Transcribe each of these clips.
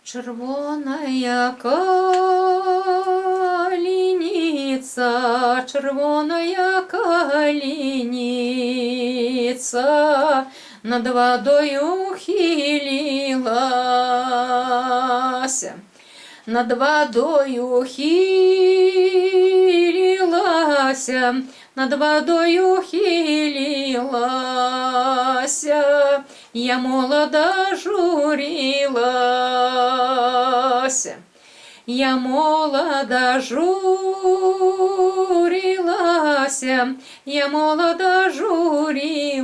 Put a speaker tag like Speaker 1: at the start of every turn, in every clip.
Speaker 1: Червоная калиница, червоная калиница, над водою хилилась, над водою хилилась, над водою хилилась. Я молодо журилась, я молодо журилась, я молодо журилась,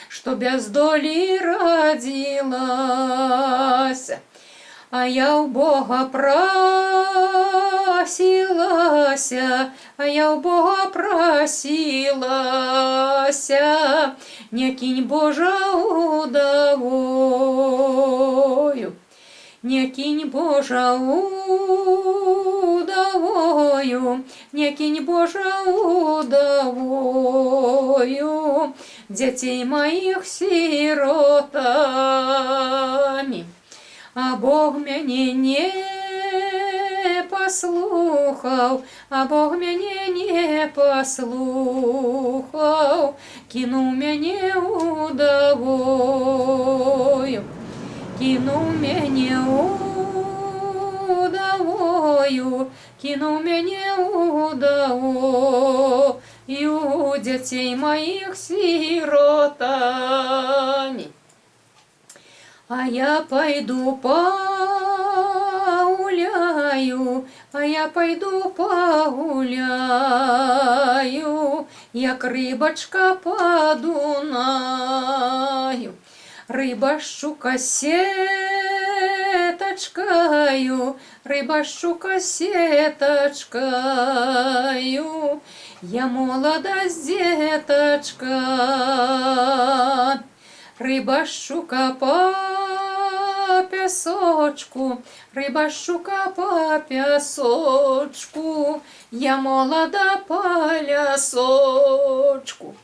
Speaker 1: что без доли родилась. А я у Бога просилась, а я у Бога просилась, не кинь Божа удовою, не кинь Божа удовою, не кинь Божа удовою, детей моих сиротами. А Бог мяне не послухав, а Бог мяне не послухав, кинув мяне удовою, кинув мяне удовою, кинув мяне удовою, детей моих сиротами. А я пойду погуляю, а я пойду погуляю, як рибочка по Дунаю. Рыба, щука, сеточкою, рыба, щука, сеточкою, я молода с деточка. Рыба, щука по пясочку, рыба, щука по пясочку, я молода по лясочку.